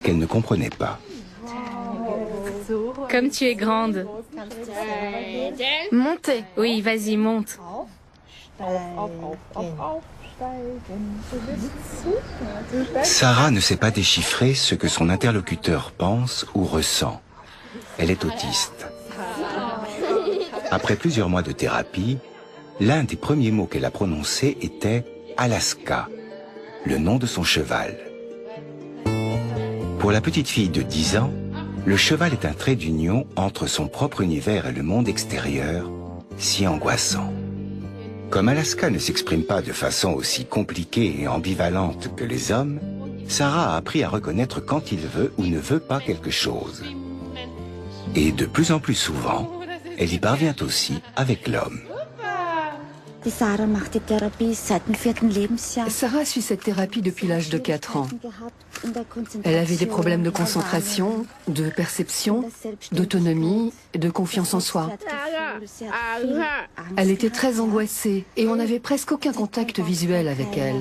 qu'elle ne comprenait pas. Comme tu es grande. Montez. Oui, vas-y, monte. Sarah ne sait pas déchiffrer ce que son interlocuteur pense ou ressent. Elle est autiste. Après plusieurs mois de thérapie, l'un des premiers mots qu'elle a prononcés était Alaska, le nom de son cheval. Pour la petite fille de 10 ans, le cheval est un trait d'union entre son propre univers et le monde extérieur, si angoissant. Comme Alaska ne s'exprime pas de façon aussi compliquée et ambivalente que les hommes, Sarah a appris à reconnaître quand il veut ou ne veut pas quelque chose. Et de plus en plus souvent, elle y parvient aussi avec l'homme. Sarah suit cette thérapie depuis l'âge de 4 ans. Elle avait des problèmes de concentration, de perception, d'autonomie, de confiance en soi. Elle était très angoissée et on n'avait presque aucun contact visuel avec elle.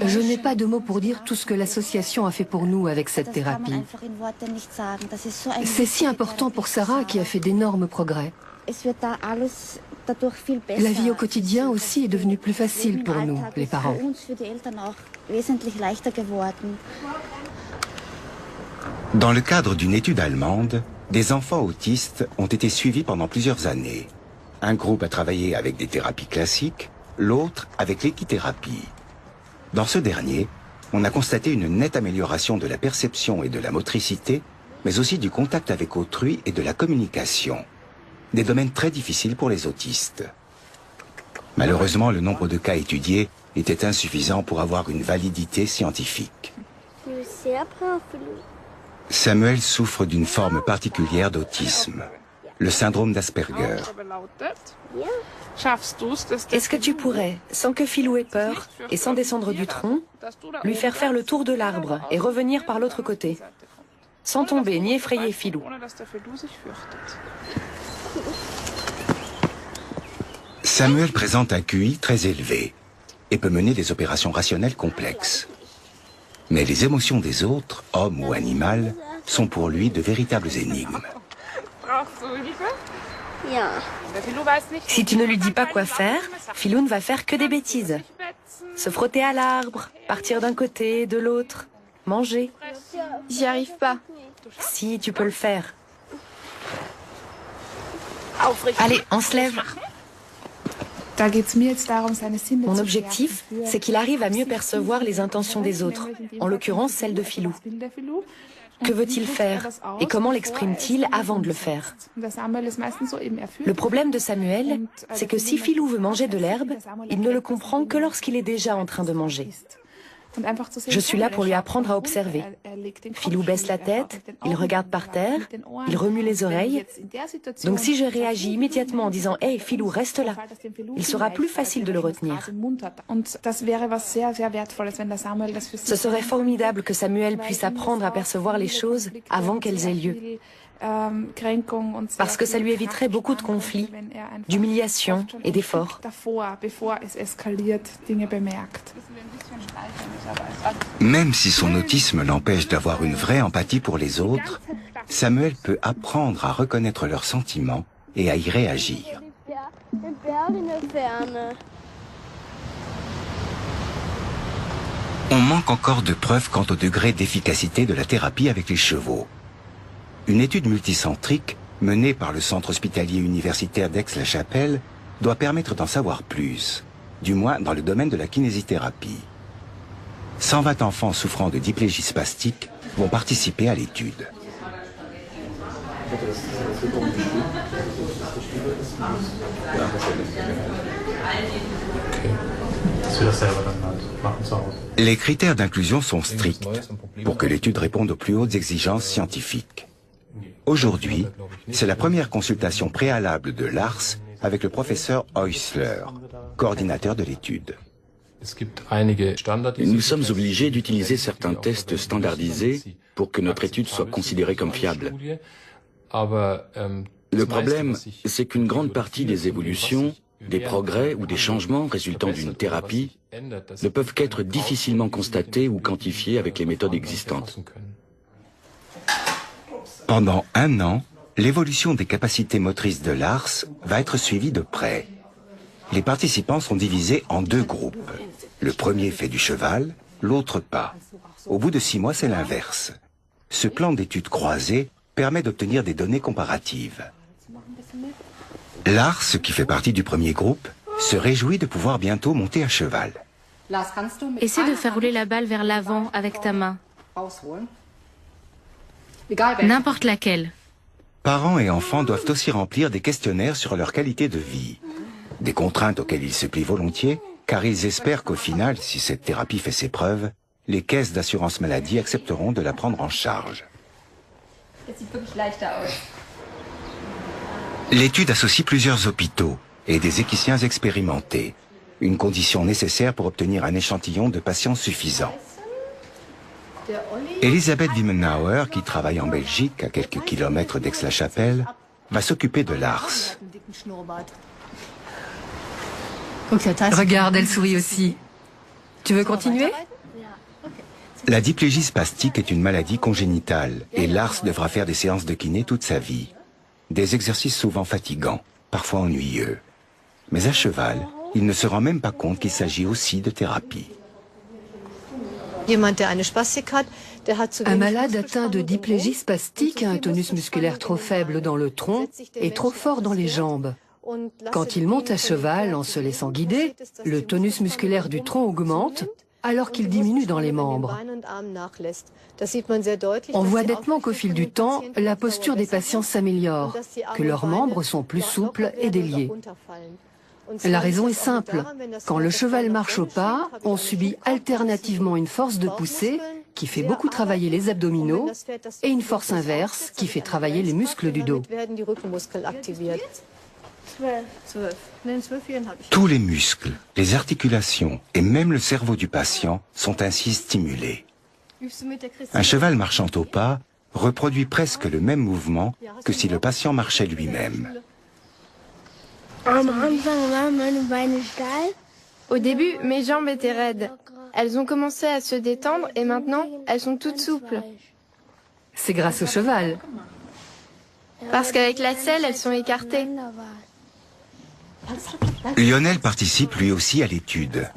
Je n'ai pas de mots pour dire tout ce que l'association a fait pour nous avec cette thérapie. C'est si important pour Sarah qui a fait d'énormes progrès. La vie au quotidien aussi est devenue plus facile pour nous, les parents. Dans le cadre d'une étude allemande, des enfants autistes ont été suivis pendant plusieurs années. Un groupe a travaillé avec des thérapies classiques, l'autre avec l'équithérapie. Dans ce dernier, on a constaté une nette amélioration de la perception et de la motricité, mais aussi du contact avec autrui et de la communication. Des domaines très difficiles pour les autistes. Malheureusement, le nombre de cas étudiés était insuffisant pour avoir une validité scientifique. Samuel souffre d'une forme particulière d'autisme, le syndrome d'Asperger. Est-ce que tu pourrais, sans que Philou ait peur et sans descendre du tronc, lui faire le tour de l'arbre et revenir par l'autre côté, sans tomber ni effrayer Philou? Samuel présente un QI très élevé et peut mener des opérations rationnelles complexes. Mais les émotions des autres, hommes ou animaux, sont pour lui de véritables énigmes. Si tu ne lui dis pas quoi faire, Philou ne va faire que des bêtises. Se frotter à l'arbre, partir d'un côté, de l'autre, manger. J'y arrive pas. Si, tu peux le faire. Allez, on se lève. Mon objectif, c'est qu'il arrive à mieux percevoir les intentions des autres, en l'occurrence celle de Philou. Que veut-il faire et comment l'exprime-t-il avant de le faire? Le problème de Samuel, c'est que si Philou veut manger de l'herbe, il ne le comprend que lorsqu'il est déjà en train de manger. Je suis là pour lui apprendre à observer. Philou baisse la tête, il regarde par terre, il remue les oreilles. Donc si je réagis immédiatement en disant « Hey, Philou, reste là », il sera plus facile de le retenir. Ce serait formidable que Samuel puisse apprendre à percevoir les choses avant qu'elles aient lieu. Parce que ça lui éviterait beaucoup de conflits, d'humiliations et d'efforts. Même si son autisme l'empêche d'avoir une vraie empathie pour les autres, Samuel peut apprendre à reconnaître leurs sentiments et à y réagir. On manque encore de preuves quant au degré d'efficacité de la thérapie avec les chevaux. Une étude multicentrique menée par le Centre hospitalier universitaire d'Aix-la-Chapelle doit permettre d'en savoir plus, du moins dans le domaine de la kinésithérapie. 120 enfants souffrant de diplégie spastique vont participer à l'étude. Les critères d'inclusion sont stricts pour que l'étude réponde aux plus hautes exigences scientifiques. Aujourd'hui, c'est la première consultation préalable de Lars avec le professeur Häusler, coordinateur de l'étude. Nous sommes obligés d'utiliser certains tests standardisés pour que notre étude soit considérée comme fiable. Le problème, c'est qu'une grande partie des évolutions des progrès ou des changements résultant d'une thérapie ne peuvent qu'être difficilement constatés ou quantifiés avec les méthodes existantes. Pendant 1 an, l'évolution des capacités motrices de Lars va être suivie de près. Les participants sont divisés en 2 groupes. Le premier fait du cheval, l'autre pas. Au bout de 6 mois, c'est l'inverse. Ce plan d'études croisées permet d'obtenir des données comparatives. Lars, qui fait partie du premier groupe, se réjouit de pouvoir bientôt monter à cheval. Essaie de faire rouler la balle vers l'avant avec ta main. N'importe laquelle. Parents et enfants doivent aussi remplir des questionnaires sur leur qualité de vie. Des contraintes auxquelles ils se plient volontiers, car ils espèrent qu'au final, si cette thérapie fait ses preuves, les caisses d'assurance maladie accepteront de la prendre en charge. L'étude associe plusieurs hôpitaux et des équiciens expérimentés, une condition nécessaire pour obtenir un échantillon de patients suffisant. Elisabeth Wimmenauer, qui travaille en Belgique, à quelques kilomètres d'Aix-la-Chapelle, va s'occuper de Lars. Regarde, elle sourit aussi. Tu veux continuer? La diplégie spastique est une maladie congénitale et Lars devra faire des séances de kiné toute sa vie. Des exercices souvent fatigants, parfois ennuyeux. Mais à cheval, il ne se rend même pas compte qu'il s'agit aussi de thérapie. Un malade atteint de diplégie spastique a un tonus musculaire trop faible dans le tronc et trop fort dans les jambes. Quand il monte à cheval en se laissant guider, le tonus musculaire du tronc augmente alors qu'il diminue dans les membres. On voit nettement qu'au fil du temps, la posture des patients s'améliore, que leurs membres sont plus souples et déliés. La raison est simple. Quand le cheval marche au pas, on subit alternativement une force de poussée qui fait beaucoup travailler les abdominaux et une force inverse qui fait travailler les muscles du dos. Tous les muscles, les articulations et même le cerveau du patient sont ainsi stimulés. Un cheval marchant au pas reproduit presque le même mouvement que si le patient marchait lui-même. Au début, mes jambes étaient raides. Elles ont commencé à se détendre et maintenant, elles sont toutes souples. C'est grâce au cheval. Parce qu'avec la selle, elles sont écartées. Lionel participe lui aussi à l'étude.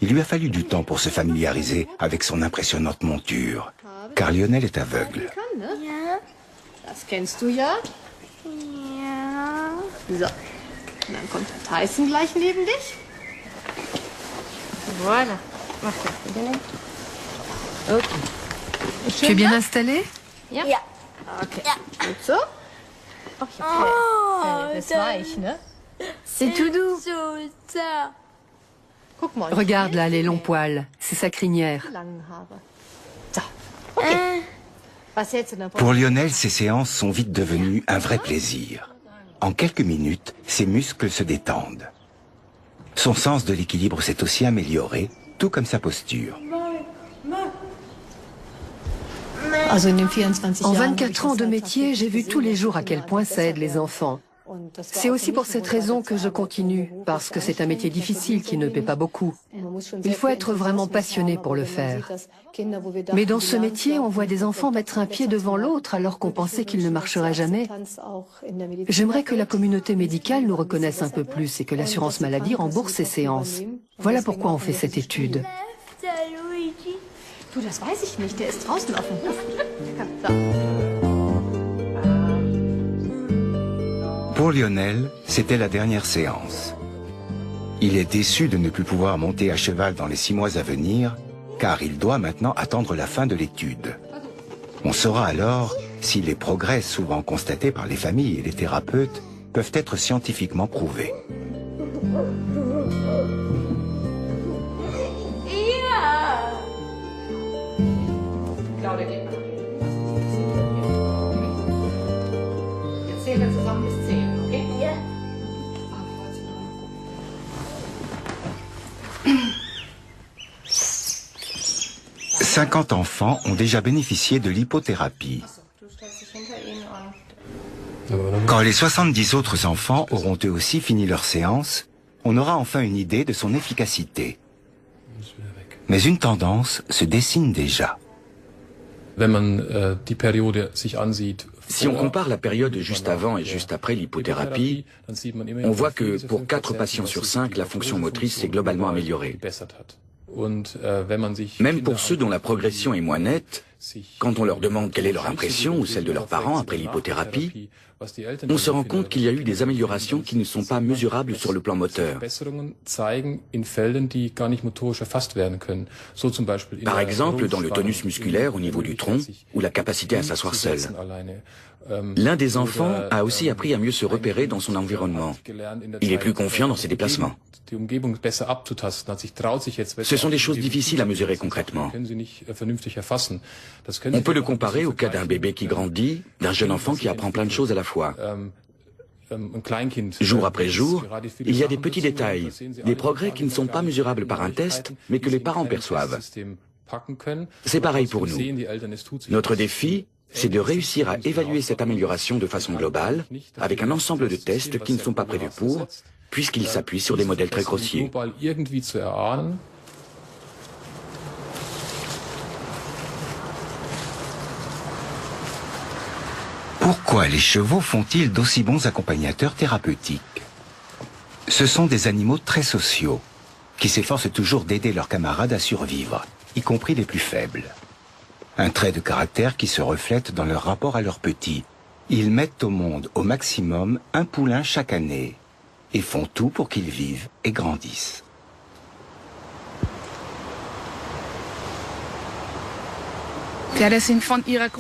Il lui a fallu du temps pour se familiariser avec son impressionnante monture, car Lionel est aveugle. Das kennst du ja. Ja. So. Und dann kommt der Tyson gleich neben dich. Voilà. Okay. Tu es bien installé? Ja. Ja. Okay. Gut so. Okay. Das ist weich, ne? C'est tout doux. Guck mal. Regarde là les longs poils, c'est sa crinière. Langen Haare. So. Okay. Was hältst du denn Pour Lionel, ces séances sont vite devenues un vrai plaisir. En quelques minutes, ses muscles se détendent. Son sens de l'équilibre s'est aussi amélioré, tout comme sa posture. En 24 ans de métier, j'ai vu tous les jours à quel point ça aide les enfants. C'est aussi pour cette raison que je continue, parce que c'est un métier difficile qui ne paie pas beaucoup. Il faut être vraiment passionné pour le faire. Mais dans ce métier, on voit des enfants mettre un pied devant l'autre alors qu'on pensait qu'ils ne marcheraient jamais. J'aimerais que la communauté médicale nous reconnaisse un peu plus et que l'assurance maladie rembourse ces séances. Voilà pourquoi on fait cette étude. Du, das weiß ich nicht. Der ist draußen auf dem Hof. Pour Lionel, c'était la dernière séance. Il est déçu de ne plus pouvoir monter à cheval dans les 6 mois à venir, car il doit maintenant attendre la fin de l'étude. On saura alors si les progrès souvent constatés par les familles et les thérapeutes peuvent être scientifiquement prouvés. Claudia, geht mal. Jetzt zählen wir zusammen bis 10, okay? Ja. 50 enfants ont déjà bénéficié de l'hypothérapie. Quand les 70 autres enfants auront eux aussi fini leur séance, on aura enfin une idée de son efficacité. Mais une tendance se dessine déjà. Si on compare la période juste avant et juste après l'hypothérapie, on voit que pour 4 patients sur 5, la fonction motrice s'est globalement améliorée. Même pour ceux dont la progression est moins nette, quand on leur demande quelle est leur impression ou celle de leurs parents après l'hypothérapie, on se rend compte qu'il y a eu des améliorations qui ne sont pas mesurables sur le plan moteur. Par exemple, dans le tonus musculaire au niveau du tronc ou la capacité à s'asseoir seul. L'un des enfants a aussi appris à mieux se repérer dans son environnement. Il est plus confiant dans ses déplacements. Ce sont des choses difficiles à mesurer concrètement. On peut le comparer au cas d'un bébé qui grandit, d'un jeune enfant qui apprend plein de choses à la fois. Jour après jour, il y a des petits détails, des progrès qui ne sont pas mesurables par un test, mais que les parents perçoivent. C'est pareil pour nous. Notre défi, c'est de réussir à évaluer cette amélioration de façon globale, avec un ensemble de tests qui ne sont pas prévus pour, puisqu'ils s'appuient sur des modèles très grossiers. Pourquoi les chevaux font-ils d'aussi bons accompagnateurs thérapeutiques? Ce sont des animaux très sociaux, qui s'efforcent toujours d'aider leurs camarades à survivre, y compris les plus faibles. Un trait de caractère qui se reflète dans leur rapport à leurs petits. Ils mettent au monde au maximum un poulain chaque année et font tout pour qu'ils vivent et grandissent.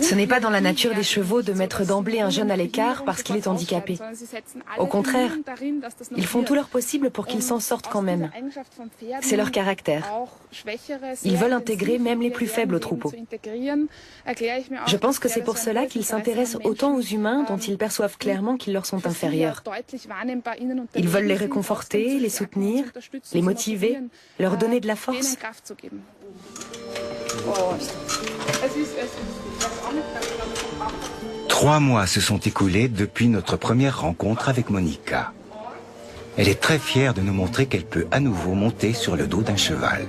Ce n'est pas dans la nature des chevaux de mettre d'emblée un jeune à l'écart parce qu'il est handicapé. Au contraire, ils font tout leur possible pour qu'il s'en sorte quand même. C'est leur caractère. Ils veulent intégrer même les plus faibles au troupeau. Je pense que c'est pour cela qu'ils s'intéressent autant aux humains dont ils perçoivent clairement qu'ils leur sont inférieurs. Ils veulent les réconforter, les soutenir, les motiver, leur donner de la force. 3 mois se sont écoulés depuis notre première rencontre avec Monica. Elle est très fière de nous montrer qu'elle peut à nouveau monter sur le dos d'un cheval.